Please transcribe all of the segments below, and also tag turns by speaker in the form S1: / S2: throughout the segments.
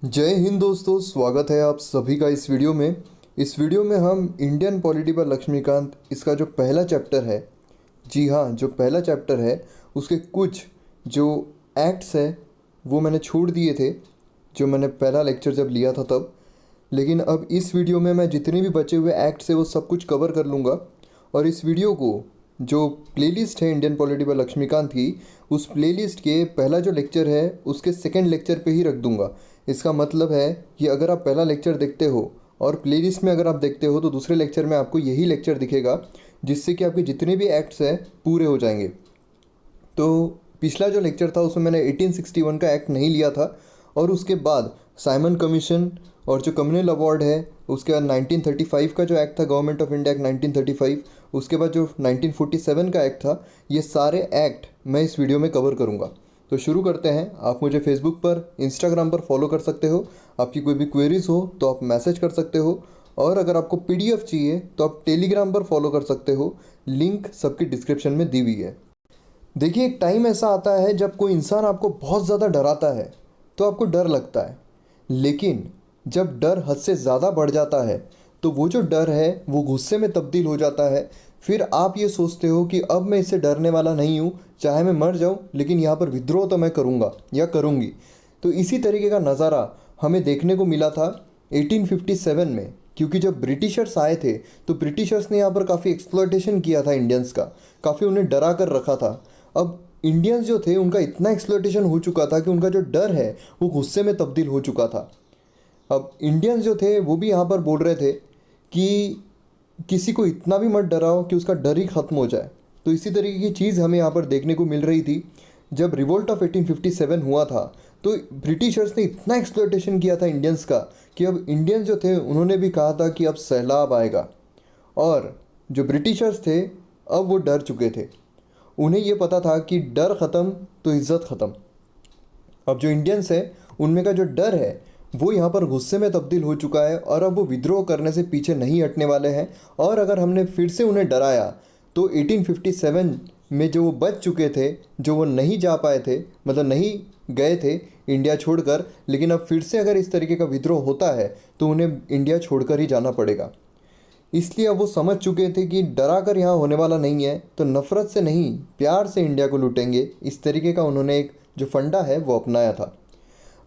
S1: जय हिंद दोस्तों, स्वागत है आप सभी का इस वीडियो में। इस वीडियो में हम इंडियन पॉलिटी पर लक्ष्मीकांत इसका जो पहला चैप्टर है, जी हाँ, जो पहला चैप्टर है उसके कुछ जो एक्ट्स है वो मैंने छोड़ दिए थे जो मैंने पहला लेक्चर जब लिया था तब। लेकिन अब इस वीडियो में मैं जितने भी बचे हुए एक्ट्स है वो सब कुछ कवर कर लूँगा। और इस वीडियो को जो प्लेलिस्ट है इंडियन पॉलिटी पर लक्ष्मीकांत की, उस प्लेलिस्ट के पहला जो लेक्चर है उसके सेकंड लेक्चर पे ही रख दूंगा। इसका मतलब है कि अगर आप पहला लेक्चर देखते हो और प्लेलिस्ट में अगर आप देखते हो तो दूसरे लेक्चर में आपको यही लेक्चर दिखेगा, जिससे कि आपके जितने भी एक्ट्स हैं पूरे हो जाएंगे। तो पिछला जो लेक्चर था उसमें मैंने 1861 का एक्ट नहीं लिया था, और उसके बाद साइमन कमीशन और जो कम्युनल अवार्ड है, उसके बाद 1935 का जो एक्ट था गवर्नमेंट ऑफ इंडिया एक्ट 1935, उसके बाद जो 1947 का एक्ट था, ये सारे एक्ट मैं इस वीडियो में कवर करूँगा। तो शुरू करते हैं। आप मुझे फेसबुक पर, इंस्टाग्राम पर फॉलो कर सकते हो। आपकी कोई भी क्वेरीज़ हो तो आप मैसेज कर सकते हो, और अगर आपको पीडीएफ चाहिए तो आप टेलीग्राम पर फॉलो कर सकते हो। लिंक सबकी डिस्क्रिप्शन में दी हुई है। देखिए, एक टाइम ऐसा आता है जब कोई इंसान आपको बहुत ज़्यादा डराता है तो आपको डर लगता है, लेकिन जब डर हद से ज़्यादा बढ़ जाता है तो वो जो डर है वो गुस्से में तब्दील हो जाता है। फिर आप ये सोचते हो कि अब मैं इससे डरने वाला नहीं हूँ, चाहे मैं मर जाऊँ लेकिन यहाँ पर विद्रोह तो मैं करूँगा या करूँगी। तो इसी तरीके का नज़ारा हमें देखने को मिला था 1857 में, क्योंकि जब ब्रिटिशर्स आए थे तो ब्रिटिशर्स ने यहाँ पर काफ़ी एक्सप्लॉयटेशन किया था इंडियंस का, काफ़ी उन्हें डरा कर रखा था। अब इंडियंस जो थे उनका इतना एक्सप्लॉयटेशन हो चुका था कि उनका जो डर है वो गुस्से में तब्दील हो चुका था। अब इंडियंस जो थे वो भी यहाँ पर बोल रहे थे कि किसी को इतना भी मत डराओ कि उसका डर ही ख़त्म हो जाए। तो इसी तरीके की चीज़ हमें यहाँ पर देखने को मिल रही थी। जब रिवोल्ट ऑफ 1857 हुआ था तो ब्रिटिशर्स ने इतना एक्सप्लॉयटेशन किया था इंडियंस का कि अब इंडियंस जो थे उन्होंने भी कहा था कि अब सैलाब आएगा। और जो ब्रिटिशर्स थे अब वो डर चुके थे। उन्हें ये पता था कि डर ख़त्म तो इज़्ज़त ख़त्म। अब जो इंडियंस है उनमें का जो डर है वो यहाँ पर गुस्से में तब्दील हो चुका है, और अब वो विद्रोह करने से पीछे नहीं हटने वाले हैं। और अगर हमने फिर से उन्हें डराया तो 1857 में जो वो बच चुके थे, जो वो नहीं जा पाए थे, मतलब नहीं गए थे इंडिया छोड़कर, लेकिन अब फिर से अगर इस तरीके का विद्रोह होता है तो उन्हें इंडिया छोड़कर ही जाना पड़ेगा। इसलिए अब वो समझ चुके थे कि डरा कर यहाँ होने वाला नहीं है, तो नफ़रत से नहीं प्यार से इंडिया को लूटेंगे। इस तरीके का उन्होंने एक जो फंडा है वो अपनाया था।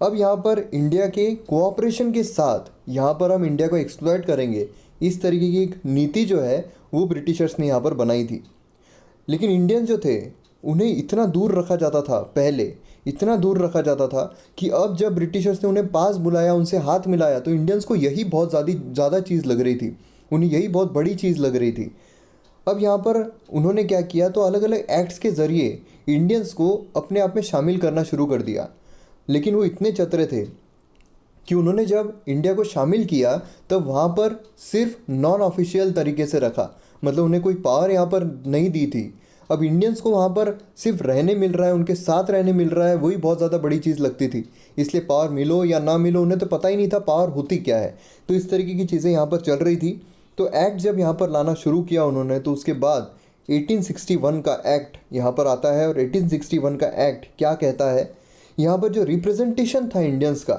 S1: अब यहाँ पर इंडिया के कोऑपरेशन के साथ यहाँ पर हम इंडिया को एक्सप्लॉयट करेंगे, इस तरीके की एक नीति जो है वो ब्रिटिशर्स ने यहाँ पर बनाई थी। लेकिन इंडियन जो थे उन्हें इतना दूर रखा जाता था, पहले इतना दूर रखा जाता था कि अब जब ब्रिटिशर्स ने उन्हें पास बुलाया, उनसे हाथ मिलाया, तो इंडियंस को यही बहुत ज़्यादा चीज़ लग रही थी, उन्हें यही बहुत बड़ी चीज़ लग रही थी। अब यहाँ पर उन्होंने क्या किया, तो अलग अलग एक्ट्स के ज़रिए इंडियंस को अपने आप में शामिल करना शुरू कर दिया। लेकिन वो इतने चतुर थे कि उन्होंने जब इंडिया को शामिल किया तब वहाँ पर सिर्फ नॉन ऑफिशियल तरीके से रखा, मतलब उन्हें कोई पावर यहाँ पर नहीं दी थी। अब इंडियंस को वहाँ पर सिर्फ रहने मिल रहा है, उनके साथ रहने मिल रहा है, वही बहुत ज़्यादा बड़ी चीज़ लगती थी। इसलिए पावर मिलो या ना मिलो उन्हें तो पता ही नहीं था पावर होती क्या है। तो इस तरीके की चीज़ें यहाँ पर चल रही थी। तो एक्ट जब यहाँ पर लाना शुरू किया उन्होंने, तो उसके बाद 1861 का एक्ट यहाँ पर आता है। और 1861 का एक्ट क्या कहता है, यहाँ पर जो रिप्रेजेंटेशन था इंडियंस का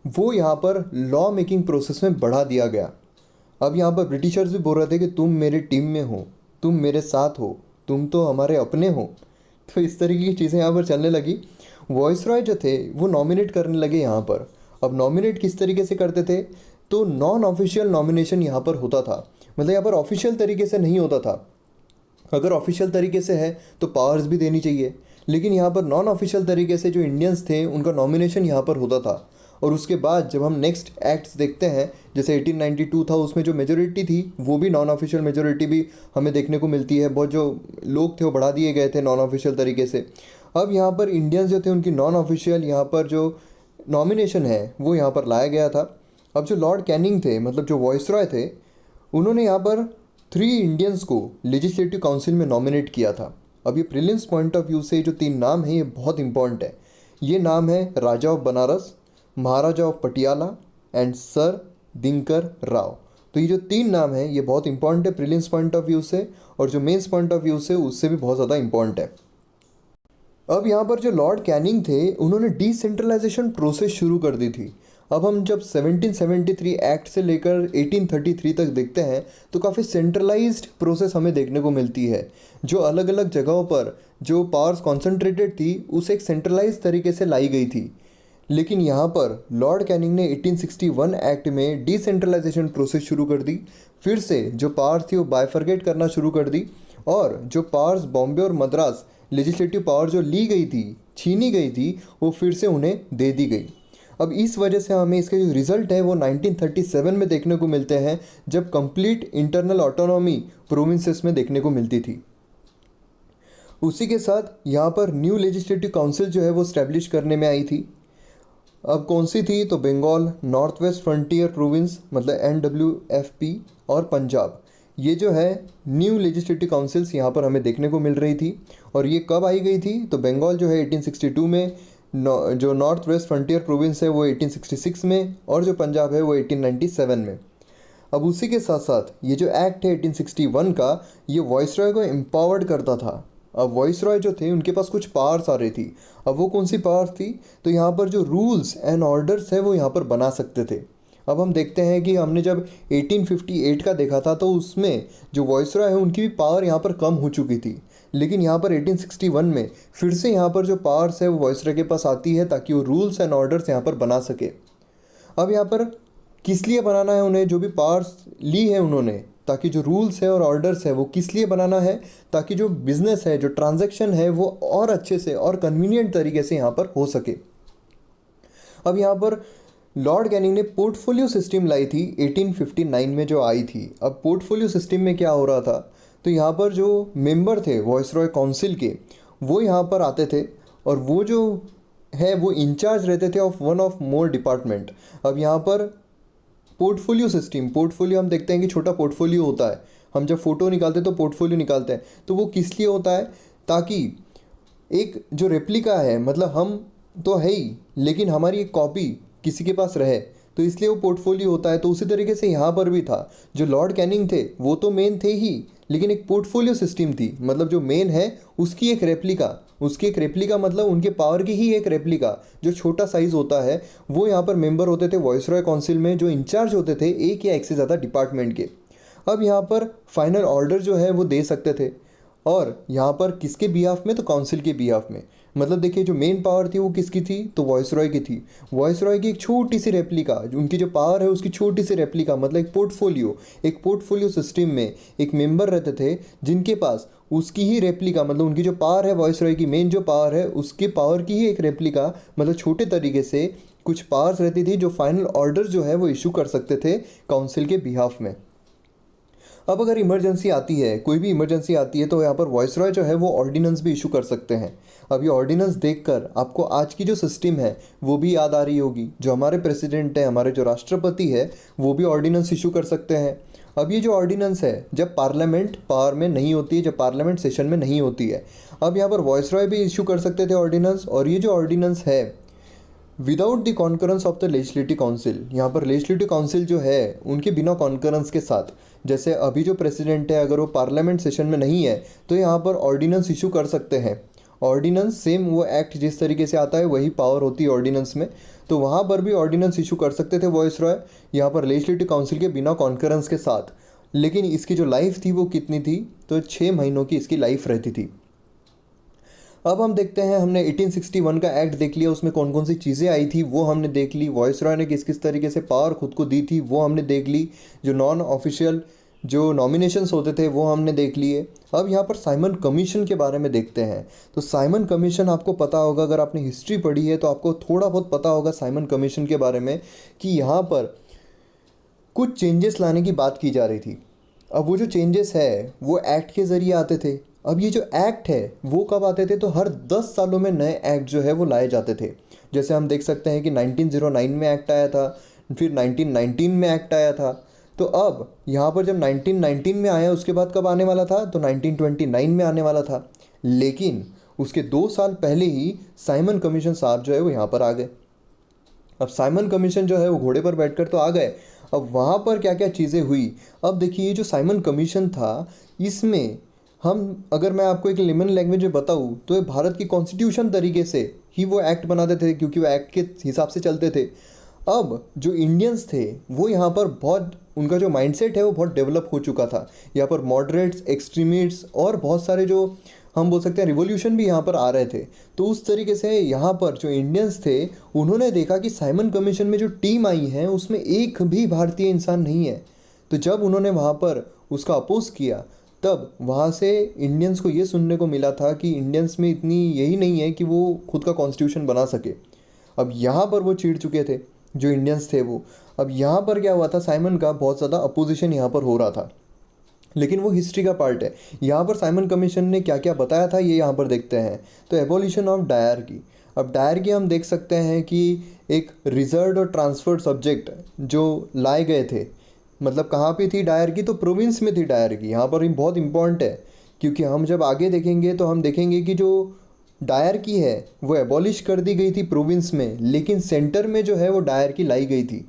S1: वो यहाँ पर लॉ मेकिंग प्रोसेस में बढ़ा दिया गया। अब यहाँ पर ब्रिटिशर्स भी बोल रहे थे कि तुम मेरे टीम में हो, तुम मेरे साथ हो, तुम तो हमारे अपने हो। तो इस तरीके की चीज़ें यहाँ पर चलने लगी। वॉइसरॉय जो थे वो नॉमिनेट करने लगे यहाँ पर। अब नॉमिनेट किस तरीके से करते थे, तो नॉन ऑफिशियल नॉमिनेशन यहाँ पर होता था, मतलब यहाँ पर ऑफिशियल तरीके से नहीं होता था। अगर ऑफिशियल तरीके से है तो पावर्स भी देनी चाहिए, लेकिन यहाँ पर नॉन ऑफिशियल तरीके से जो इंडियंस थे उनका नॉमिनेशन यहाँ पर होता था। और उसके बाद जब हम नेक्स्ट एक्ट्स देखते हैं, जैसे 1892 था, उसमें जो मेजोरिटी थी वो भी नॉन ऑफिशियल मेजोरिटी भी हमें देखने को मिलती है। बहुत जो लोग थे वो बढ़ा दिए गए थे नॉन ऑफिशियल तरीके से। अब यहाँ पर इंडियंस जो थे उनकी नॉन ऑफिशियल यहाँ पर जो नॉमिनेशन है वो यहाँ पर लाया गया था। अब जो लॉर्ड कैनिंग थे, मतलब जो वॉइसरॉय थे, उन्होंने यहाँ पर 3 इंडियंस को लेजिस्लेटिव काउंसिल में नॉमिनेट किया था। अब ये प्रीलिम्स पॉइंट ऑफ व्यू से जो 3 नाम हैं ये बहुत इंपॉर्टेंट है। ये नाम है Raja of Banaras, Maharaja of Patiala and sir Dinkar Rao. तो ये जो 3 नाम हैं ये बहुत इंपॉर्टेंट है प्रीलिम्स पॉइंट ऑफ व्यू से, और जो मेंस पॉइंट ऑफ व्यू से उससे भी बहुत ज़्यादा इंपॉर्टेंट है। अब यहाँ पर जो लॉर्ड कैनिंग थे उन्होंने डिसेंट्रलाइजेशन प्रोसेस शुरू कर दी थी। अब हम जब 1773 एक्ट से लेकर 1833 तक देखते हैं तो काफ़ी सेंट्रलाइज्ड प्रोसेस हमें देखने को मिलती है। जो अलग अलग जगहों पर जो पावर्स कॉन्सेंट्रेटेड थी उसे एक सेंट्रलाइज तरीके से लाई गई थी। लेकिन यहाँ पर लॉर्ड कैनिंग ने 1861 एक्ट में डिसेंट्रलाइजेशन प्रोसेस शुरू कर दी। फिर से जो पावर्स थी वो बाइफरगेट करना शुरू कर दी और जो पावर्स बॉम्बे और मद्रास लेजिस्लेटिव पावर जो ली गई थी, छीनी गई थी, वो फिर से उन्हें दे दी गई। अब इस वजह से हमें इसके जो रिज़ल्ट है वो 1937 में देखने को मिलते हैं, जब कंप्लीट इंटरनल ऑटोनॉमी प्रोविंसेस में देखने को मिलती थी। उसी के साथ यहाँ पर न्यू लेजिस्लेटिव काउंसिल जो है वो स्टैब्लिश करने में आई थी। अब कौन सी थी? तो Bengal, north west frontier province मतलब NWFP और पंजाब, ये जो है न्यू लेजिस्लेटिव काउंसिल्स यहाँ पर हमें देखने को मिल रही थी। और ये कब आई गई थी? तो बंगाल जो है 1862 में, जो नॉर्थ वेस्ट फ्रंटियर प्रोविंस है वो 1866 में, और जो पंजाब है वो 1897 में। अब उसी के साथ साथ ये जो एक्ट है 1861 का, ये वॉइसरॉय को एम्पावर्ड करता था। अब वॉइसरॉय जो थे उनके पास कुछ पावर्स आ रही थी। अब वो कौन सी पावर्स थी? तो यहाँ पर जो रूल्स एंड ऑर्डर्स है वो यहाँ पर बना सकते थे। अब हम देखते हैं कि हमने जब 1858 का देखा था तो उसमें जो वॉइसरॉय है उनकी भी पावर यहाँ पर कम हो चुकी थी। लेकिन यहाँ पर 1861 में फिर से यहाँ पर जो पावर्स है वो वॉइसरॉय के पास आती है ताकि वो रूल्स एंड ऑर्डर्स यहाँ पर बना सके। अब यहाँ पर किस लिए बनाना है उन्हें? जो भी पावर्स ली है उन्होंने, ताकि जो रूल्स है और ऑर्डर्स है वो किस लिए बनाना है? ताकि जो बिज़नेस है, जो ट्रांजैक्शन है वो और अच्छे से और कन्वीनियंट तरीके से यहाँ पर हो सके। अब यहाँ पर लॉर्ड कैनिंग ने पोर्टफोलियो सिस्टम लाई थी 1859 में जो आई थी। अब पोर्टफोलियो सिस्टम में क्या हो रहा था? तो यहाँ पर जो मेंबर थे वॉइसरॉय काउंसिल के, वो यहाँ पर आते थे और वो जो है वो इंचार्ज रहते थे of one of more department. अब यहाँ पर पोर्टफोलियो सिस्टम, पोर्टफोलियो हम देखते हैं कि छोटा पोर्टफोलियो होता है। हम जब फ़ोटो निकालते हैं तो पोर्टफोलियो निकालते हैं, तो वो किस लिए होता है? ताकि एक जो रेप्लिका है, मतलब हम तो है ही लेकिन हमारी एक कॉपी किसी के पास रहे, तो इसलिए वो पोर्टफोलियो होता है। तो उसी तरीके से यहाँ पर भी था। जो लॉर्ड कैनिंग थे वो तो मेन थे ही, लेकिन एक पोर्टफोलियो सिस्टम थी, मतलब जो मेन है उसकी एक रेप्लिका, उसकी एक रेप्लिका मतलब उनके पावर की ही एक रेप्लिका जो छोटा साइज़ होता है, वो यहाँ पर मेंबर होते थे वॉइसरॉय काउंसिल में, जो इंचार्ज होते थे एक या एक से ज़्यादा डिपार्टमेंट के। अब यहाँ पर फाइनल ऑर्डर जो है वो दे सकते थे, और यहाँ पर किसके बिहाफ में? तो काउंसिल के बिहाफ में। मतलब देखिए जो मेन पावर थी वो किसकी थी? तो वॉइसरॉय की थी। वॉइसरॉय की एक छोटी सी रेप्लिका, उनकी जो पावर है उसकी छोटी सी रेप्लिका, मतलब एक पोर्टफोलियो सिस्टम में एक मेंबर रहते थे जिनके पास उसकी ही रेप्लिका, मतलब उनकी जो पावर है वॉइसरॉय की मेन जो पावर है उसकी पावर की ही एक रेप्लिका, मतलब छोटे तरीके से कुछ पावर्स रहती थी जो फाइनल ऑर्डर जो है वो इशू कर सकते थे काउंसिल के बिहाफ में। अब अगर इमरजेंसी आती है, कोई भी इमरजेंसी आती है, तो यहाँ पर वॉइसरॉय जो है वो ऑर्डिनेंस भी इशू कर सकते हैं। अब ये ऑर्डिनेंस देखकर आपको आज की जो सिस्टम है वो भी याद आ रही होगी। जो हमारे प्रेसिडेंट है, हमारे जो राष्ट्रपति है, वो भी ऑर्डिनेंस इशू कर सकते हैं। अब ये जो ऑर्डिनेंस है जब पार्लियामेंट पावर में नहीं होती है, जब पार्लियामेंट सेशन में नहीं होती है, अब यहाँ पर वॉइसरॉय भी इशू कर सकते थे ऑर्डिनेंस। और ये जो ऑर्डिनेंस है without the concurrence of the legislative council, यहाँ पर लेजिस्लेटिव काउंसिल जो है उनके बिना कॉन्करेंस के साथ, जैसे अभी जो प्रेसिडेंट है अगर वो पार्लियामेंट सेशन में नहीं है तो यहाँ पर ऑर्डिनेंस इशू कर सकते हैं। ऑर्डिनेंस सेम वो एक्ट जिस तरीके से आता है वही पावर होती है ऑर्डिनेंस में, तो वहाँ पर भी ऑर्डिनेंस इशू कर सकते थे वॉइसरॉय, यहाँ पर लेजिस्लेटिव काउंसिल के बिना कॉन्करेंस के साथ। लेकिन इसकी जो लाइफ थी वो कितनी थी? तो 6 महीनों की इसकी लाइफ रहती थी। अब हम देखते हैं, हमने 1861 का एक्ट देख लिया, उसमें कौन कौन सी चीज़ें आई थी वो हमने देख ली। वॉइसरॉय ने किस किस तरीके से पावर खुद को दी थी वो हमने देख ली। जो नॉन ऑफिशियल जो नॉमिनेशंस होते थे वो हमने देख लिए। अब यहाँ पर साइमन कमीशन के बारे में देखते हैं। तो साइमन कमीशन आपको पता होगा, अगर आपने हिस्ट्री पढ़ी है तो आपको थोड़ा बहुत पता होगा साइमन कमीशन के बारे में, कि यहाँ पर कुछ चेंजेस लाने की बात की जा रही थी। अब वो जो चेंजेस है वो एक्ट के ज़रिए आते थे। अब ये जो एक्ट है वो कब आते थे? तो हर 10 सालों में नए एक्ट जो है वो लाए जाते थे। जैसे हम देख सकते हैं कि 1909 में एक्ट आया था, फिर 1919 में एक्ट आया था। तो अब यहाँ पर जब 1919 में आया उसके बाद कब आने वाला था? तो 1929 में आने वाला था। लेकिन उसके 2 साल पहले ही साइमन कमीशन साहब जो है वो यहाँ पर आ गए। अब साइमन कमीशन जो है वो घोड़े पर बैठकर तो आ गए। अब वहाँ पर क्या क्या चीज़ें हुई, अब देखिए ये जो साइमन कमीशन था, इसमें हम अगर मैं आपको एक लेमन लैंग्वेज में बताऊँ तो ये भारत की कॉन्स्टिट्यूशन तरीके से ही वो एक्ट बनाते थे, क्योंकि वो एक्ट के हिसाब से चलते थे। अब जो इंडियंस थे वो यहाँ पर बहुत, उनका जो माइंडसेट है वो बहुत डेवलप हो चुका था। यहाँ पर मॉडरेट्स, एक्सट्रीमिस्ट्स और बहुत सारे जो हम बोल सकते हैं रिवॉल्यूशन भी यहाँ पर आ रहे थे। तो उस तरीके से यहाँ पर जो इंडियंस थे उन्होंने देखा कि साइमन कमीशन में जो टीम आई है उसमें एक भी भारतीय इंसान नहीं है। तो जब उन्होंने वहाँ पर उसका अपोज किया तब वहाँ से इंडियंस को ये सुनने को मिला था कि इंडियंस में इतनी यही नहीं है कि वो खुद का कॉन्स्टिट्यूशन बना सके। अब यहाँ पर वो चिढ़ चुके थे जो इंडियंस थे वो। अब यहाँ पर क्या हुआ था, साइमन का बहुत ज़्यादा अपोजिशन यहाँ पर हो रहा था, लेकिन वो हिस्ट्री का पार्ट है। यहाँ पर साइमन कमीशन ने क्या क्या बताया था ये यहाँ पर देखते हैं। तो एबॉलिशन ऑफ डायरकी। अब डायरकी हम देख सकते हैं कि एक रिजर्व्ड और ट्रांसफर्ड सब्जेक्ट जो लाए गए थे, मतलब कहाँ पे थी डायरकी, तो प्रोविंस में थी डायरकी। यहाँ पर बहुत इंपॉर्टेंट है क्योंकि हम जब आगे देखेंगे तो हम देखेंगे कि जो डायरकी है वो एबॉलिश कर दी गई थी प्रोविंस में, लेकिन सेंटर में जो है वो डायरकी लाई गई थी।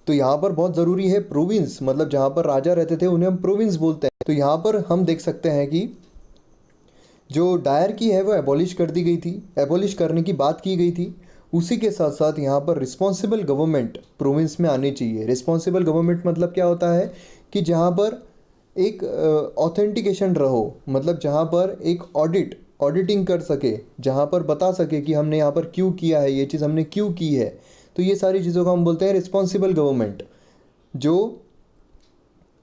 S1: तो यहाँ पर बहुत ज़रूरी है प्रोविंस, मतलब जहाँ पर राजा रहते थे उन्हें हम प्रोविंस बोलते हैं। तो यहाँ पर हम देख सकते हैं कि जो डायरकी है वो एबॉलिश कर दी गई थी, एबॉलिश करने की बात की गई थी। उसी के साथ साथ यहाँ पर रिस्पॉन्सिबल गवर्नमेंट प्रोविंस में आनी चाहिए। रिस्पॉन्सिबल गवर्नमेंट मतलब क्या होता है कि जहाँ पर एक ऑथेंटिकेशन रहो, मतलब जहाँ पर एक ऑडिटिंग कर सके, जहाँ पर बता सके कि हमने यहाँ पर क्यों किया है, ये चीज़ हमने क्यों की है। तो ये सारी चीज़ों को हम बोलते हैं रिस्पॉन्सिबल गवर्नमेंट, जो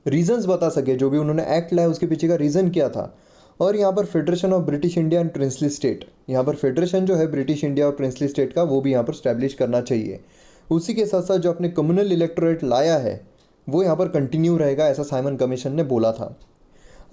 S1: रीजंस बता सके, जो भी उन्होंने एक्ट लाया उसके पीछे का रीज़न क्या था। और यहाँ पर federation of British India and princely state, यहाँ पर फेडरेशन जो है ब्रिटिश इंडिया और प्रिंसली स्टेट का वो भी यहाँ पर स्टैब्लिश करना चाहिए। उसी के साथ साथ जो अपने कम्युनल इलेक्टोरेट लाया है वो यहाँ पर कंटिन्यू रहेगा, ऐसा साइमन कमीशन ने बोला था।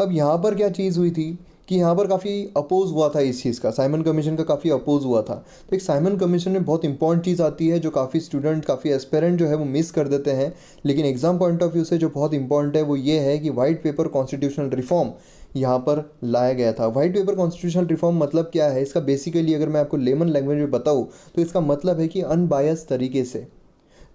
S1: अब यहाँ पर क्या चीज़ हुई थी कि यहाँ पर काफ़ी अपोज हुआ था इस चीज़ का, साइमन कमीशन का काफ़ी अपोज हुआ था। तो एक साइमन कमीशन में बहुत इंपॉर्टेंट चीज़ आती है जो काफ़ी स्टूडेंट, काफ़ी एस्पेरेंट जो है वो मिस कर देते हैं, लेकिन एग्जाम पॉइंट ऑफ व्यू से जो बहुत इंपॉर्टेंट है वो ये है कि वाइट पेपर कॉन्स्टिट्यूशनल रिफॉर्म यहाँ पर लाया गया था। वाइट पेपर कॉन्स्टिट्यूशनल रिफॉर्म मतलब क्या है, इसका बेसिकली अगर मैं आपको लेमन लैंग्वेज में बताऊँ तो इसका मतलब है कि अनबायस तरीके से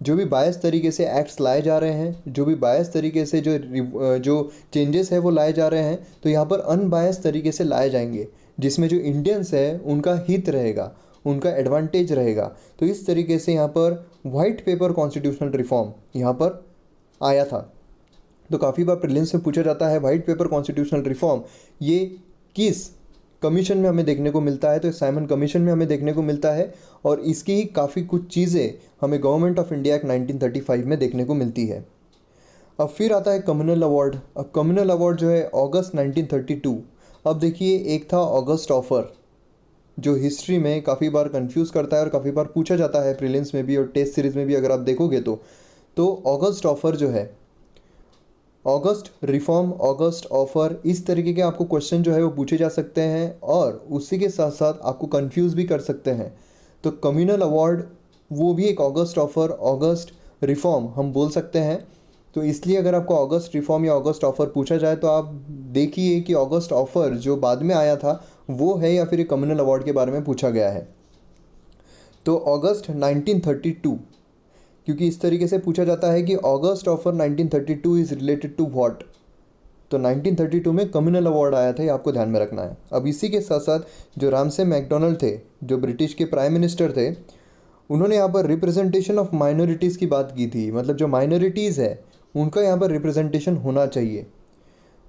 S1: जो भी बायस तरीके से एक्ट्स लाए जा रहे हैं, जो भी बायस तरीके से जो चेंजेस है वो लाए जा रहे हैं, तो यहाँ पर अनबायस तरीके से लाए जाएंगे जिसमें जो इंडियंस है उनका हित रहेगा, उनका एडवांटेज रहेगा। तो इस तरीके से यहाँ पर वाइट पेपर कॉन्स्टिट्यूशनल रिफॉर्म यहाँ पर आया था। तो काफ़ी बार प्रीलिम्स में पूछा जाता है वाइट पेपर कॉन्स्टिट्यूशनल रिफॉर्म ये किस कमीशन में हमें देखने को मिलता है, तो साइमन कमीशन में हमें देखने को मिलता है। और इसकी ही काफ़ी कुछ चीज़ें हमें गवर्नमेंट ऑफ इंडिया एक्ट 1935 में देखने को मिलती है। अब फिर आता है कम्युनल अवार्ड। अब कम्युनल अवार्ड जो है अगस्त 1932। अब देखिए, एक था ऑगस्ट ऑफर जो हिस्ट्री में काफ़ी बार कंफ्यूज करता है और काफ़ी बार पूछा जाता है प्रीलिम्स में भी और टेस्ट सीरीज़ में भी अगर आप देखोगे तो ऑगस्ट ऑफर जो है, ऑगस्ट रिफॉर्म, ऑगस्ट ऑफर, इस तरीके के आपको क्वेश्चन जो है वो पूछे जा सकते हैं और उसी के साथ साथ आपको कंफ्यूज भी कर सकते हैं। तो कम्युनल अवार्ड वो भी एक ऑगस्ट ऑफर, ऑगस्ट रिफॉर्म हम बोल सकते हैं। तो इसलिए अगर आपको ऑगस्ट रिफॉर्म या ऑगस्ट ऑफर पूछा जाए तो आप देखिए कि ऑगस्ट ऑफर जो बाद में आया था वो है या फिर एक कम्युनल अवार्ड के बारे में पूछा गया है। तो अगस्त 1932, क्योंकि इस तरीके से पूछा जाता है कि August offer 1932 is related to what, तो 1932 में कम्युनल अवार्ड आया था, ये आपको ध्यान में रखना है। अब इसी के साथ साथ जो रामसे मैकडोनल्ड थे, जो ब्रिटिश के प्राइम मिनिस्टर थे, उन्होंने यहाँ पर रिप्रेजेंटेशन ऑफ माइनॉरिटीज़ की बात की थी। मतलब जो माइनॉरिटीज़ है उनका यहाँ पर रिप्रेजेंटेशन होना चाहिए,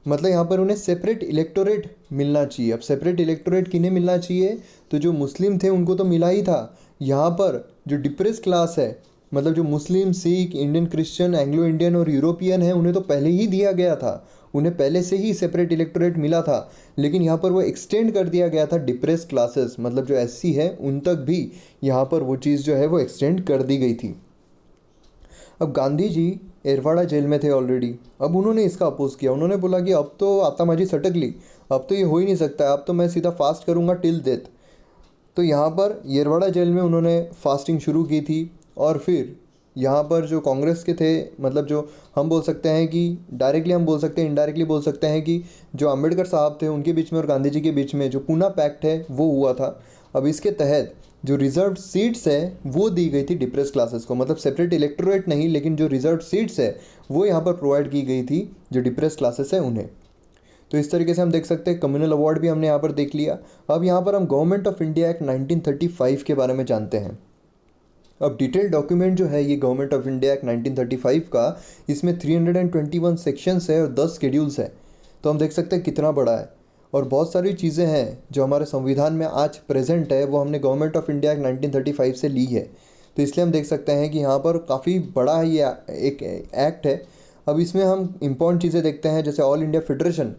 S1: मतलब यहाँ पर उन्हें सेपरेट इलेक्टोरेट मिलना चाहिए। अब सेपरेट इलेक्टोरेट किन्हें मिलना चाहिए, तो जो मुस्लिम थे उनको तो मिला ही था। यहाँ पर जो डिप्रेस क्लास है, मतलब जो Muslim, Sikh, Indian Christian, Anglo Indian और यूरोपियन है, उन्हें तो पहले ही दिया गया था, उन्हें पहले से ही सेपरेट इलेक्टोरेट मिला था। लेकिन यहाँ पर वो एक्सटेंड कर दिया गया था डिप्रेस क्लासेस, मतलब जो एससी है उन तक भी यहाँ पर वो चीज़ जो है वो एक्सटेंड कर दी गई थी। अब गांधी जी एरवाड़ा जेल में थे ऑलरेडी। अब उन्होंने इसका अपोज किया, उन्होंने बोला कि अब तो आतामाजी सटक ली, अब तो ये हो ही नहीं सकता, अब तो मैं सीधा फास्ट करूँगा टिल डेथ। तो यहाँ पर येरवाड़ा जेल में उन्होंने फास्टिंग शुरू की थी। और फिर यहाँ पर जो कांग्रेस के थे, मतलब जो हम बोल सकते हैं कि डायरेक्टली हम बोल सकते हैं, इनडायरेक्टली बोल सकते हैं कि जो अम्बेडकर साहब थे उनके बीच में और गांधी जी के बीच में जो पूना पैक्ट है वो हुआ था। अब इसके तहत जो रिजर्व सीट्स है वो दी गई थी डिप्रेस क्लासेस को, मतलब सेपरेट इलेक्टोरेट नहीं, लेकिन जो रिजर्व सीट्स है वो यहाँ पर प्रोवाइड की गई थी जो डिप्रेस क्लासेस है उन्हें। तो इस तरीके से हम देख सकते हैं कम्युनल अवार्ड भी हमने यहाँ पर देख लिया। अब यहाँ पर हम गवर्नमेंट ऑफ इंडिया एक्ट 1935 के बारे में जानते हैं। अब डिटेल डॉक्यूमेंट जो है ये गवर्नमेंट ऑफ इंडिया एक्ट 1935 का, इसमें 321 सेक्शंस है और 10 शेड्यूल्स है। तो हम देख सकते हैं कितना बड़ा है, और बहुत सारी चीज़ें हैं जो हमारे संविधान में आज प्रेजेंट है वो हमने गवर्नमेंट ऑफ इंडिया एक्ट 1935 से ली है। तो इसलिए हम देख सकते हैं कि यहाँ पर काफ़ी बड़ा ये एक एक्ट है। अब इसमें हम इम्पॉर्टेंट चीज़ें देखते हैं, जैसे ऑल इंडिया फेडरेशन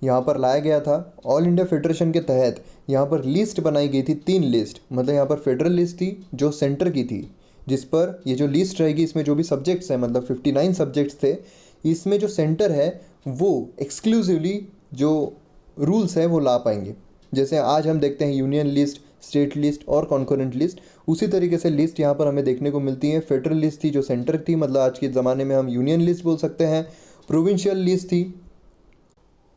S1: यहाँ पर लाया गया था। ऑल इंडिया फेडरेशन के तहत यहाँ पर लिस्ट बनाई गई थी, 3 लिस्ट, मतलब यहाँ पर फेडरल लिस्ट थी जो सेंटर की थी, जिस पर ये जो लिस्ट रहेगी इसमें जो भी सब्जेक्ट्स हैं, मतलब 59 सब्जेक्ट्स थे, इसमें जो सेंटर है वो एक्सक्लूसिवली जो रूल्स हैं वो ला पाएंगे। जैसे आज हम देखते हैं यूनियन लिस्ट, स्टेट लिस्ट और कॉन्करेंट लिस्ट, उसी तरीके से लिस्ट यहाँ पर हमें देखने को मिलती है। फेडरल लिस्ट थी जो सेंटर थी, मतलब आज के ज़माने में हम यूनियन लिस्ट बोल सकते हैं। प्रोविंशियल लिस्ट थी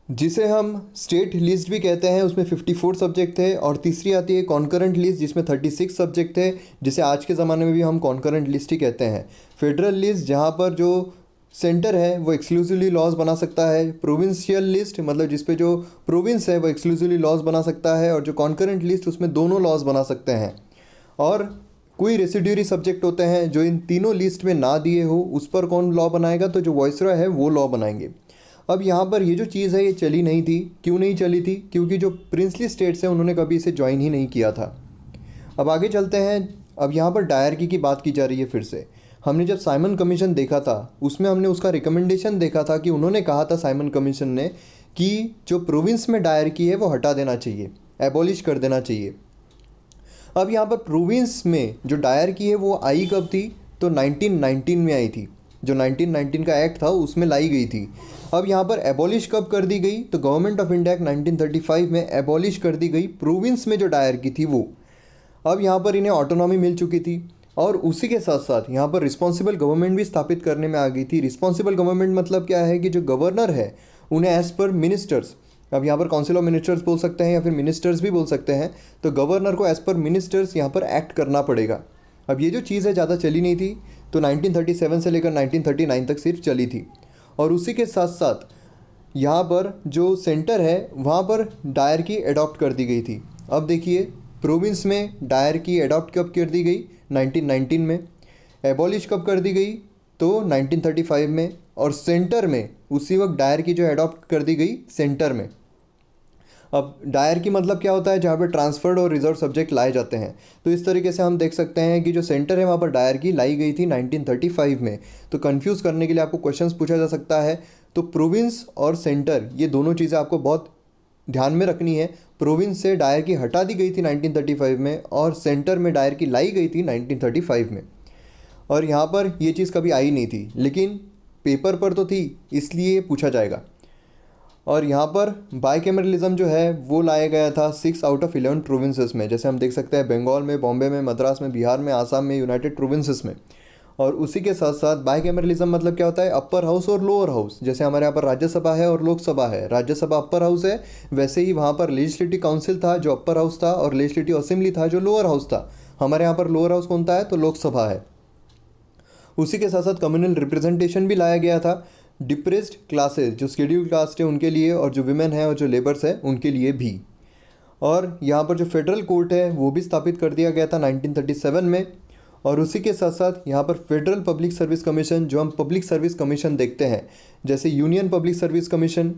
S1: जिसे हम स्टेट लिस्ट भी कहते हैं, उसमें 54 सब्जेक्ट थे। और तीसरी आती है कॉन्करेंट लिस्ट जिसमें 36 सब्जेक्ट थे, जिसे आज के ज़माने में भी हम कॉन्करेंट लिस्ट ही कहते हैं। फेडरल लिस्ट जहाँ पर जो सेंटर है वो एक्सक्लूसिवली लॉज बना सकता है। प्रोविंशियल लिस्ट मतलब जिस पे जो प्रोविंस है वो एक्सक्लूसिवली लॉज बना सकता है, और जो कॉन्करेंट लिस्ट उसमें दोनों लॉज बना सकते हैं। और कोई रेसिड्यूरी सब्जेक्ट होते हैं जो इन तीनों लिस्ट में ना दिए हो, उस पर कौन लॉ बनाएगा, तो जो वाइसरॉय है वो लॉ बनाएंगे। अब यहाँ पर ये जो चीज़ है ये चली नहीं थी। क्यों नहीं चली थी? क्योंकि जो प्रिंसली स्टेट्स हैं उन्होंने कभी इसे ज्वाइन ही नहीं किया था। अब आगे चलते हैं। अब यहाँ पर डायरकी की बात की जा रही है फिर से। हमने जब साइमन कमीशन देखा था उसमें हमने उसका रिकमेंडेशन देखा था कि उन्होंने कहा था साइमन कमीशन ने कि जो प्रोविंस में डायरकी है वो हटा देना चाहिए, एबॉलिश कर देना चाहिए। अब यहाँ पर प्रोविंस में जो डायरकी है वो आई कब थी? तो 1919 में आई थी। जो 1919 का एक्ट था उसमें लाई गई थी। अब यहाँ पर एबॉलिश कब कर दी गई? तो गवर्नमेंट ऑफ इंडिया एक्ट 1935 में एबॉलिश कर दी गई प्रोविंस में जो डायरकी थी वो। अब यहाँ पर इन्हें ऑटोनॉमी मिल चुकी थी, और उसी के साथ साथ यहाँ पर रिस्पॉन्सिबल गवर्नमेंट भी स्थापित करने में आ गई थी। रिस्पॉन्सिबल गवर्नमेंट मतलब क्या है कि जो गवर्नर है उन्हें एज पर मिनिस्टर्स, अब यहाँ पर काउंसिल ऑफ मिनिस्टर्स बोल सकते हैं या फिर मिनिस्टर्स भी बोल सकते हैं, तो गवर्नर को एज पर मिनिस्टर्स यहाँ पर एक्ट करना पड़ेगा। अब ये जो चीज़ है ज़्यादा चली नहीं थी, तो 1937 से लेकर 1939 तक सिर्फ चली थी। और उसी के साथ साथ यहाँ पर जो सेंटर है वहाँ पर डायरकी एडॉप्ट कर दी गई थी। अब देखिए प्रोविंस में डायरकी एडॉप्ट कब कर दी गई? 1919 में। एबॉलिश कब कर दी गई? तो 1935 में। और सेंटर में उसी वक्त डायरकी जो एडॉप्ट कर दी गई सेंटर में। अब डायरकी मतलब क्या होता है? जहाँ पे ट्रांसफर्ड और रिजर्व सब्जेक्ट लाए जाते हैं। तो इस तरीके से हम देख सकते हैं कि जो सेंटर है वहाँ पर डायरकी लाई गई थी 1935 में। तो कंफ्यूज करने के लिए आपको क्वेश्चंस पूछा जा सकता है। तो प्रोविंस और सेंटर ये दोनों चीज़ें आपको बहुत ध्यान में रखनी है। प्रोविंस से डायरकी हटा दी गई थी 1935 में, और सेंटर में डायरकी लाई गई थी 1935 में। और यहाँ पर ये चीज़ कभी आई नहीं थी, लेकिन पेपर पर तो थी, इसलिए पूछा जाएगा। और यहाँ पर बाइकैमरलिज्म जो है वो लाया गया था 6 आउट ऑफ 11 प्रोविंसेस में। जैसे हम देख सकते हैं बंगाल में, बॉम्बे में, मद्रास में, बिहार में, आसाम में, यूनाइटेड प्रोविंसेस में। और उसी के साथ साथ बाइकैमरलिज्म मतलब क्या होता है? अपर हाउस और लोअर हाउस। जैसे हमारे यहाँ पर राज्यसभा है और लोकसभा है। राज्यसभा अपर हाउस है, वैसे ही वहाँ पर लेजिस्लेटिव काउंसिल था जो अपर हाउस था, और लेजिस्लेटिव असेंबली था जो लोअर हाउस था। हमारे यहाँ पर लोअर हाउस कौन सा है? तो लोकसभा है। उसी के साथ साथ कम्युनल रिप्रेजेंटेशन भी लाया गया था। डिप्रेस्ड क्लासेस जो शेड्यूल्ड कास्ट है उनके लिए, और जो विमेन है और जो लेबर्स है उनके लिए भी। और यहाँ पर जो फेडरल कोर्ट है वो भी स्थापित कर दिया गया था 1937 में। और उसी के साथ साथ यहाँ पर फेडरल पब्लिक सर्विस कमीशन, जो हम पब्लिक सर्विस कमीशन देखते हैं, जैसे union public service commission,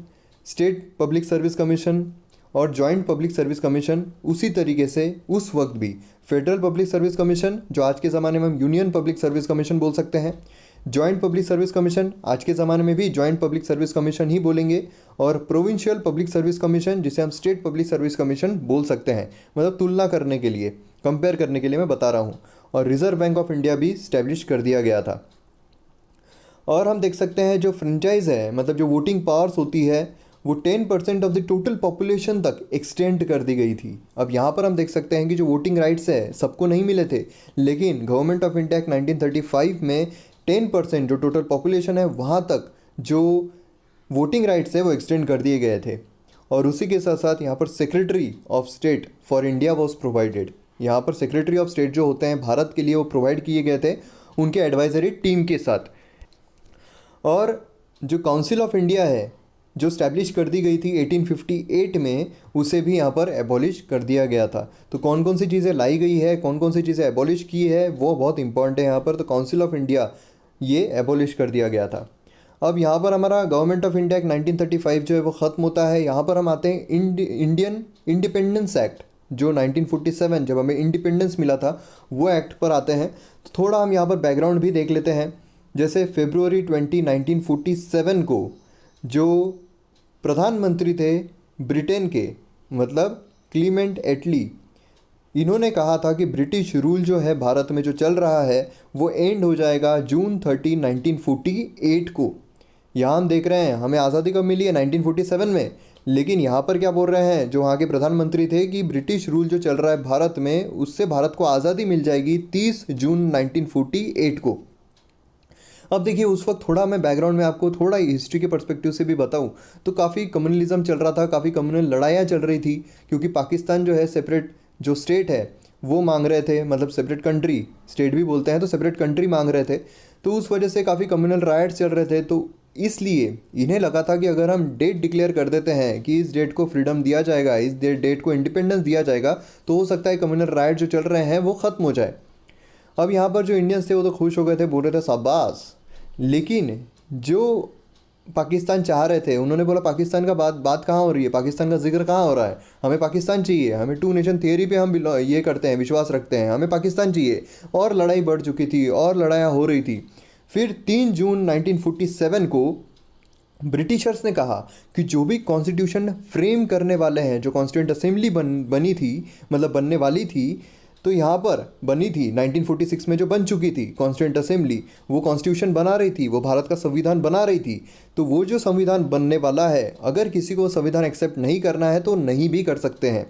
S1: state public service commission और जॉइंट पब्लिक सर्विस कमीशन, उसी तरीके से उस वक्त भी फेडरल पब्लिक सर्विस कमीशन, जो आज के ज़माने में हम यूनियन पब्लिक सर्विस कमीशन बोल सकते हैं, जॉइंट पब्लिक सर्विस कमीशन, आज के ज़माने में भी जॉइंट पब्लिक सर्विस कमीशन ही बोलेंगे, और प्रोविंशियल पब्लिक सर्विस कमीशन जिसे हम स्टेट पब्लिक सर्विस कमीशन बोल सकते हैं। मतलब तुलना करने के लिए, कंपेयर करने के लिए मैं बता रहा हूँ। और रिजर्व बैंक ऑफ इंडिया भी स्टैब्लिश कर दिया गया था। और हम देख सकते हैं जो फ्रेंचाइज है, मतलब जो वोटिंग पावर्स होती है, वो 10% ऑफ द टोटल पॉपुलेशन तक एक्सटेंड कर दी गई थी। अब यहाँ पर हम देख सकते हैं कि जो वोटिंग राइट्स है सबको नहीं मिले थे, लेकिन गवर्नमेंट ऑफ इंडिया एक्ट 1935 में 10% जो टोटल पॉपुलेशन है वहाँ तक जो वोटिंग राइट्स है वो एक्सटेंड कर दिए गए थे। और उसी के साथ साथ यहाँ पर secretary of state for India was provided. यहाँ पर सेक्रेटरी ऑफ स्टेट जो होते हैं भारत के लिए वो प्रोवाइड किए गए थे उनके एडवाइजरी टीम के साथ। और जो काउंसिल ऑफ इंडिया है जो स्टैब्लिश कर दी गई थी 1858 में, उसे भी यहाँ पर एबॉलिश कर दिया गया था। तो कौन कौन सी चीज़ें लाई गई है, कौन कौन सी चीज़ें एबॉलिश की है, वो बहुत इंपॉर्टेंट है यहाँ पर। तो काउंसिल ऑफ इंडिया ये एबॉलिश कर दिया गया था। अब यहाँ पर हमारा गवर्नमेंट ऑफ इंडिया एक्ट 1935 जो है वो ख़त्म होता है। यहाँ पर हम आते हैं इंडियन इंडिपेंडेंस एक्ट जो 1947 जब हमें इंडिपेंडेंस मिला था वो एक्ट पर आते हैं। तो थोड़ा हम यहाँ पर बैकग्राउंड भी देख लेते हैं। जैसे February 20, 1947 को जो प्रधानमंत्री थे ब्रिटेन के, मतलब क्लीमेंट एटली, इन्होंने कहा था कि ब्रिटिश रूल जो है भारत में जो चल रहा है वो एंड हो जाएगा June 30, 1948 को। यहाँ हम देख रहे हैं हमें आज़ादी कब मिली है, 1947 में, लेकिन यहाँ पर क्या बोल रहे हैं जो वहाँ के प्रधानमंत्री थे कि ब्रिटिश रूल जो चल रहा है भारत में उससे भारत को आज़ादी मिल जाएगी 30 जून 1948 को। अब देखिए उस वक्त थोड़ा मैं बैकग्राउंड में आपको थोड़ा हिस्ट्री के पर्सपेक्टिव से भी बताऊं तो काफ़ी कम्युनलिज्म चल रहा था, काफ़ी कम्युनल लड़ाइयाँ चल रही थी, क्योंकि पाकिस्तान जो है सेपरेट जो स्टेट है वो मांग रहे थे, मतलब सेपरेट कंट्री, स्टेट भी बोलते हैं तो सेपरेट कंट्री मांग रहे थे। तो उस वजह से काफ़ी कम्युनल राइट्स चल रहे थे। तो इसलिए इन्हें लगा था कि अगर हम डेट डिक्लेयर कर देते हैं कि इस डेट को फ्रीडम दिया जाएगा, इस डेट को इंडिपेंडेंस दिया जाएगा, तो हो सकता है कम्युनल राइट जो चल रहे हैं वो ख़त्म हो जाए। अब यहाँ पर जो इंडियंस थे वो तो खुश हो गए थे, बोल रहे थे शाबाश। लेकिन जो पाकिस्तान चाह रहे थे उन्होंने बोला पाकिस्तान का बात कहाँ हो रही है, पाकिस्तान का जिक्र कहाँ हो रहा है, हमें पाकिस्तान चाहिए, हमें टू नेशन थियरी पे हम ये करते हैं, विश्वास रखते हैं, हमें पाकिस्तान चाहिए। और लड़ाई बढ़ चुकी थी और लड़ाइयाँ हो रही थी। फिर 3 जून 1947 को ब्रिटिशर्स ने कहा कि जो भी कॉन्स्टिट्यूशन फ्रेम करने वाले हैं, जो कॉन्स्टिट्यूंट असेंबली बनी थी, मतलब बनने वाली थी, तो यहाँ पर बनी थी 1946 में जो बन चुकी थी कॉन्स्टिट्यूंट असेंबली, वो कॉन्स्टिट्यूशन बना रही थी, वो भारत का संविधान बना रही थी। तो वो जो संविधान बनने वाला है, अगर किसी को संविधान एक्सेप्ट नहीं करना है तो नहीं भी कर सकते हैं।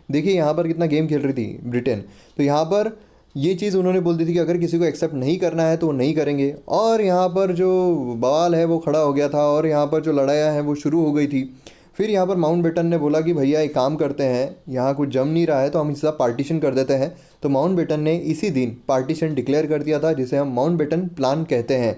S1: देखिए यहाँ पर कितना गेम खेल रही थी ब्रिटेन। तो यहाँ पर ये चीज़ उन्होंने बोल दी थी कि अगर किसी को एक्सेप्ट नहीं करना है तो वो नहीं करेंगे। और यहाँ पर जो बवाल है वो खड़ा हो गया था और यहाँ पर जो लड़ाइयाँ हैं वो शुरू हो गई थी। फिर यहाँ पर माउंटबेटन ने बोला कि भैया एक काम करते हैं, यहाँ कुछ जम नहीं रहा है तो हम इसका पार्टीशन कर देते हैं। तो माउंटबेटन ने इसी दिन पार्टीशन डिक्लेयर कर दिया था, जिसे हम माउंटबेटन प्लान कहते हैं।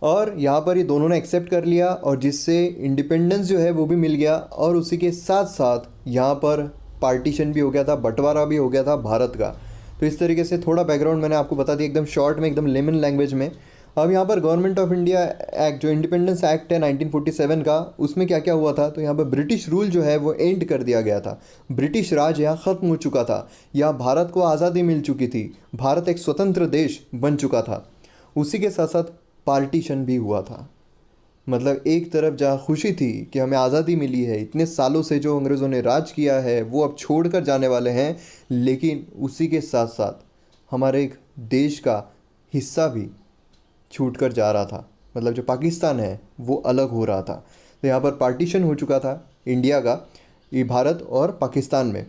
S1: और यहाँ पर ये दोनों ने एक्सेप्ट कर लिया और जिससे इंडिपेंडेंस जो है वो भी मिल गया। और उसी के साथ साथ यहाँ पर पार्टीशन भी हो गया था, बंटवारा भी हो गया था भारत का। तो इस तरीके से थोड़ा बैकग्राउंड मैंने आपको बता दिया एकदम शॉर्ट में, एकदम लेमन लैंग्वेज में। अब यहाँ पर गवर्नमेंट ऑफ इंडिया एक्ट जो इंडिपेंडेंस एक्ट है 1947 का, उसमें क्या क्या हुआ था, तो यहाँ पर ब्रिटिश रूल जो है वो एंड कर दिया गया था। ब्रिटिश राज यहाँ ख़त्म हो चुका था, यहाँ भारत को आज़ादी मिल चुकी थी, भारत एक स्वतंत्र देश बन चुका था। उसी के साथ साथ पार्टीशन भी हुआ था। मतलब एक तरफ जहाँ खुशी थी कि हमें आज़ादी मिली है, इतने सालों से जो अंग्रेज़ों ने राज किया है वो अब छोड़ कर जाने वाले हैं, लेकिन उसी के साथ साथ हमारे एक देश का हिस्सा भी छूट कर जा रहा था। मतलब जो पाकिस्तान है वो अलग हो रहा था। तो यहाँ पर पार्टीशन हो चुका था इंडिया का, ये भारत और पाकिस्तान में।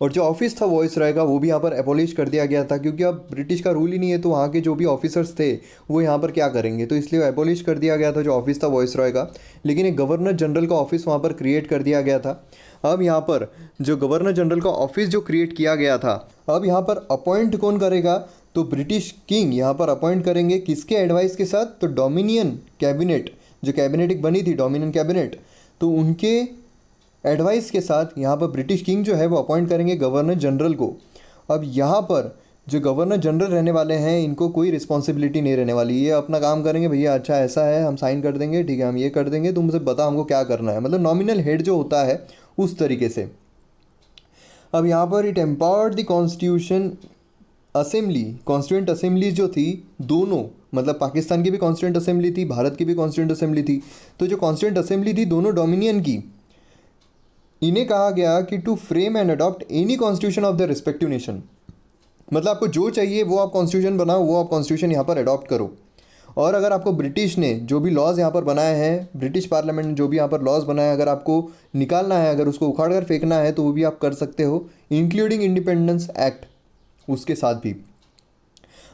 S1: और जो ऑफिस था वॉइसरॉय का वो भी यहाँ पर एबॉलिश कर दिया गया था, क्योंकि अब ब्रिटिश का रूल ही नहीं है तो वहाँ के जो भी ऑफिसर्स थे वो यहाँ पर क्या करेंगे, तो इसलिए एबॉलिश कर दिया गया था जो ऑफिस था वॉइसरॉय का। लेकिन एक गवर्नर जनरल का ऑफिस वहाँ पर क्रिएट कर दिया गया था। अब यहाँ पर जो गवर्नर जनरल का ऑफिस जो क्रिएट किया गया था, अब यहाँ पर अपॉइंट कौन करेगा, तो ब्रिटिश किंग यहाँ पर अपॉइंट करेंगे। किसके एडवाइस के साथ, तो डोमिनियन कैबिनेट, जो कैबिनेट एक बनी थी डोमिनियन कैबिनेट, तो उनके एडवाइस के साथ यहाँ पर ब्रिटिश किंग जो है वो अपॉइंट करेंगे गवर्नर जनरल को। अब यहाँ पर जो गवर्नर जनरल रहने वाले हैं इनको कोई रिस्पॉन्सिबिलिटी नहीं रहने वाली, ये अपना काम करेंगे, भैया अच्छा ऐसा है हम साइन कर देंगे, ठीक है हम ये कर देंगे, तुम मुझे बता हमको क्या करना है। मतलब नॉमिनल हेड जो होता है उस तरीके से। अब यहाँ पर it empowered the constitution assembly, constituent assembly जो थी दोनों, मतलब पाकिस्तान की भी कॉन्स्टिट्यूंट असेंबली थी, भारत की भी कॉन्स्टिट्यूंट असेंबली थी। तो जो कॉन्स्टिट्यूंट असेंबली थी दोनों डोमिनियन की, इन्हें कहा गया कि to frame and adopt any constitution of the respective nation. मतलब आपको जो चाहिए वो आप कॉन्स्टिट्यूशन बनाओ, वो आप कॉन्स्टिट्यूशन यहाँ पर अडॉप्ट करो। और अगर आपको ब्रिटिश ने जो भी लॉज यहाँ पर बनाए हैं, ब्रिटिश पार्लियामेंट ने जो भी यहाँ पर लॉज बनाए, अगर आपको निकालना है, अगर उसको उखाड़ कर फेंकना है तो वो भी आप कर सकते हो, इंक्लूडिंग इंडिपेंडेंस एक्ट उसके साथ भी।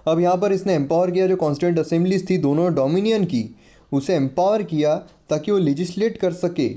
S1: अब यहाँ पर इसने एम्पावर किया जो कॉन्स्टिट्यूंट असेंबलीज थी दोनों डोमिनियन की, उसे एम्पावर किया ताकि वो लेजिस्लेट कर सके।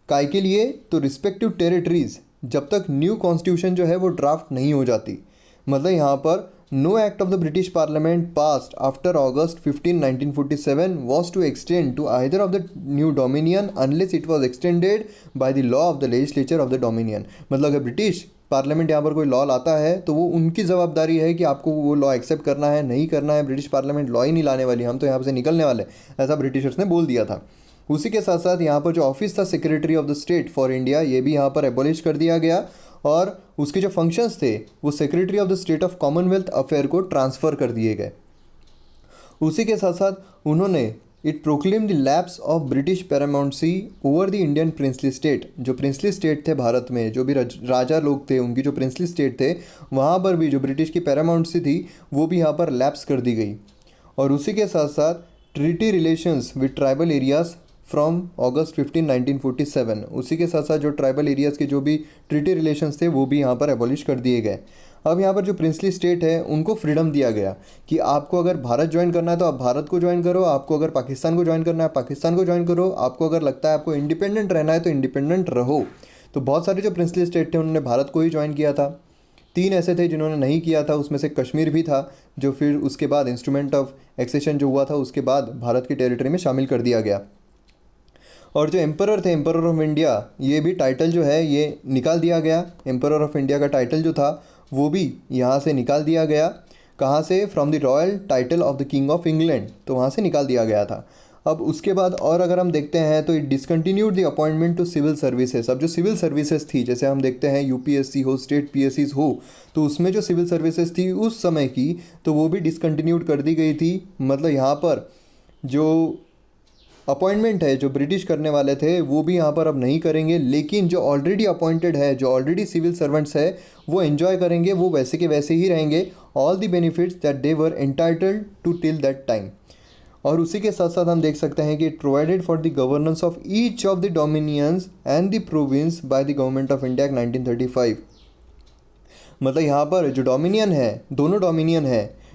S1: काय के लिए, तो रिस्पेक्टिव टेरिटरीज़ जब तक न्यू कॉन्स्टिट्यूशन जो है वो ड्राफ्ट नहीं हो जाती। मतलब यहाँ पर No act of the British Parliament passed after August 15, 1947 was to extend to either of the new dominion unless it was extended by the law of the legislature of the dominion। मतलब अगर British parliament यहाँ पर कोई law लाता है तो वो उनकी ज़वाबदारी है कि आपको वो लॉ एक्सेप्ट करना है नहीं करना है। ब्रिटिश पार्लियामेंट लॉ ही नहीं लाने वाली, हम तो यहाँ से निकलने वाले, ऐसा ब्रिटिशर्स ने बोल दिया था। उसी के साथ साथ यहाँ पर जो ऑफिस था secretary of the state for India, ये भी यहाँ पर एबॉलिश कर दिया गया और उसके जो फंक्शंस थे वो secretary of the state of Commonwealth affair को ट्रांसफ़र कर दिए गए। उसी के साथ साथ उन्होंने it proclaim the lapse of British paramountcy over the Indian princely state. जो प्रिंसली स्टेट थे भारत में, जो भी राजा लोग थे उनकी जो प्रिंसली स्टेट थे, वहाँ पर भी जो ब्रिटिश की पैरामाउंसी थी वो भी यहाँ पर लैप्स कर दी गई। और उसी के साथ साथ treaty relations with tribal areas from अगस्त 15, 1947, उसी के साथ साथ जो ट्राइबल एरियाज़ के जो भी ट्रीटी रिलेशंस थे वो भी यहाँ पर एबॉलिश कर दिए गए। अब यहाँ पर जो प्रिंसली स्टेट है उनको फ्रीडम दिया गया कि आपको अगर भारत ज्वाइन करना है तो आप भारत को ज्वाइन करो, आपको अगर पाकिस्तान को ज्वाइन करना है पाकिस्तान को ज्वाइन करो, आपको अगर लगता है आपको इंडिपेंडेंट रहना है तो इंडिपेंडेंट रहो। तो बहुत सारे जो प्रिंसली स्टेट थे उन्होंने भारत को ही ज्वाइन किया था। 3 ऐसे थे जिन्होंने नहीं किया था, उसमें से कश्मीर भी था जो फिर उसके बाद इंस्ट्रूमेंट ऑफ एक्सेशन जो हुआ था उसके बाद भारत की टेरिटरी में शामिल कर दिया गया। और जो एम्परर थे, एम्परर ऑफ इंडिया, ये भी टाइटल जो है ये निकाल दिया गया। एम्परर ऑफ इंडिया का टाइटल जो था वो भी यहाँ से निकाल दिया गया। कहाँ से? From the royal title of the king of England, तो वहाँ से निकाल दिया गया था। अब उसके बाद और अगर हम देखते हैं तो it discontinued the appointment to civil services. अब जो सिविल सर्विसेज थी, जैसे हम देखते हैं यूपीएससी हो, स्टेट पीएससीज हो, तो उसमें जो सिविल सर्विसेज थी उस समय की तो वो भी डिसकंटिन्यूड कर दी गई थी। मतलब यहाँ पर जो अपॉइंटमेंट है जो ब्रिटिश करने वाले थे वो भी यहाँ पर अब नहीं करेंगे, लेकिन जो ऑलरेडी अपॉइंटेड है, जो ऑलरेडी सिविल सर्वेंट्स है वो एंजॉय करेंगे, वो वैसे के वैसे ही रहेंगे, all the benefits that they were entitled to till that time. और उसी के साथ साथ हम देख सकते हैं कि it provided for the governance of each of the dominions and the province by the government of India 1935। मतलब यहाँ पर जो डोमिनियन है,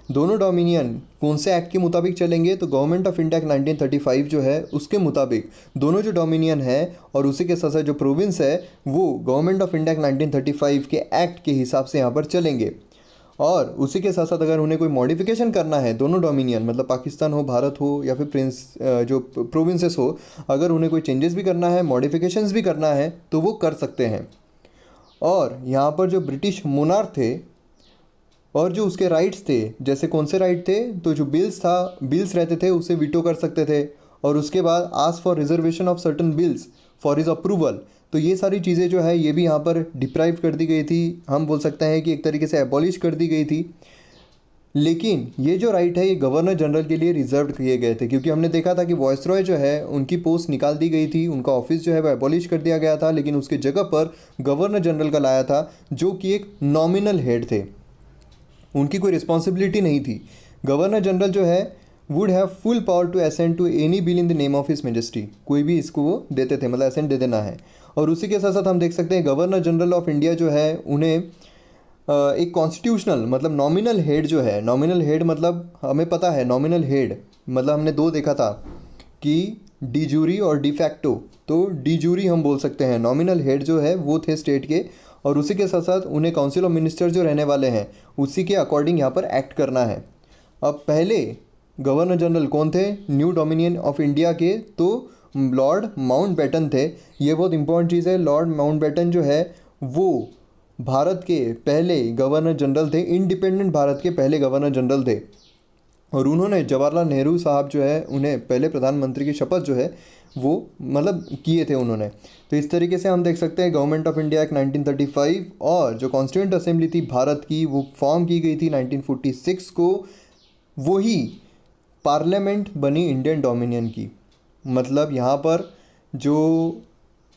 S1: दोनों डोमिनियन कौन से एक्ट के मुताबिक चलेंगे? तो गवर्नमेंट ऑफ इंडिया 1935 जो है उसके मुताबिक दोनों जो डोमिनियन है और उसी के साथ साथ जो प्रोविंस है वो गवर्नमेंट ऑफ इंडिया 1935 के एक्ट के हिसाब से यहाँ पर चलेंगे। और उसी के साथ साथ अगर उन्हें कोई मॉडिफिकेशन करना है, दोनों डोमिनियन मतलब पाकिस्तान हो, भारत हो या फिर जो प्रोविंसेस हो, अगर उन्हें कोई चेंजेस भी करना है, मॉडिफिकेशंस भी करना है तो वो कर सकते हैं। और यहाँ पर जो ब्रिटिश मोनार्क थे और जो उसके राइट्स थे, जैसे कौन से राइट थे? तो जो बिल्स रहते थे उसे वीटो कर सकते थे। और उसके बाद ask for reservation of certain bills for his approval. तो ये सारी चीज़ें जो है ये भी यहाँ पर डिप्राइव कर दी गई थी, हम बोल सकते हैं कि एक तरीके से एबॉलिश कर दी गई थी। लेकिन ये जो राइट है ये गवर्नर जनरल के लिए रिजर्व किए गए थे, क्योंकि हमने देखा था कि वॉइसरॉय जो है उनकी पोस्ट निकाल दी गई थी, उनका ऑफिस जो है वो एबॉलिश कर दिया गया था, लेकिन उसके जगह पर गवर्नर जनरल का लाया था जो कि एक नॉमिनल हेड थे, उनकी कोई रिस्पॉन्सिबिलिटी नहीं थी। गवर्नर जनरल जो है would have full power to assent to any bill in the name of his majesty. कोई भी इसको वो देते थे, मतलब असेंट दे देना है। और उसी के साथ साथ हम देख सकते हैं गवर्नर जनरल ऑफ इंडिया जो है उन्हें एक कॉन्स्टिट्यूशनल मतलब नॉमिनल हेड जो है, नॉमिनल हेड मतलब हमें पता है नॉमिनल हेड मतलब हमने 2 देखा था कि डी जूरी और डी फैक्टो। तो डी जूरी हम बोल सकते हैं, नॉमिनल हेड जो है वो थे स्टेट के, और उसी के साथ साथ उन्हें काउंसिल ऑफ मिनिस्टर जो रहने वाले हैं उसी के अकॉर्डिंग यहाँ पर एक्ट करना है। अब पहले गवर्नर जनरल कौन थे? न्यू डोमिनियन ऑफ इंडिया के तो लॉर्ड माउंटबेटन थे। ये बहुत इंपॉर्टेंट चीज़ है, लॉर्ड माउंटबेटन जो है वो भारत के पहले गवर्नर जनरल थे, इंडिपेंडेंट भारत के पहले गवर्नर जनरल थे। और उन्होंने जवाहरलाल नेहरू साहब जो है उन्हें पहले प्रधानमंत्री की शपथ जो है वो मतलब किए थे उन्होंने। तो इस तरीके से हम देख सकते हैं गवर्नमेंट ऑफ इंडिया एक्ट 1935 और जो कॉन्स्टिट्यूंट असेंबली थी भारत की वो फॉर्म की गई थी 1946 को, वही पार्लियामेंट बनी इंडियन डोमिनियन की। मतलब यहाँ पर जो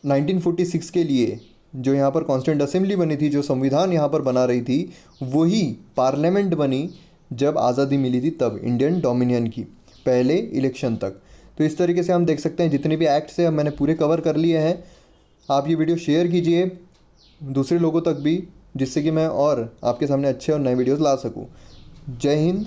S1: 1946 के लिए जो यहाँ पर कॉन्स्टिट्यूंट असेंबली बनी थी, जो संविधान यहाँ पर बना रही थी, वही पार्लियामेंट बनी जब आज़ादी मिली थी तब इंडियन डोमिनियन की, पहले इलेक्शन तक। तो इस तरीके से हम देख सकते हैं जितने भी एक्ट्स हैं मैंने पूरे कवर कर लिए हैं। आप ये वीडियो शेयर कीजिए दूसरे लोगों तक भी, जिससे कि मैं और आपके सामने अच्छे और नए वीडियोस ला सकूं। जय हिंद।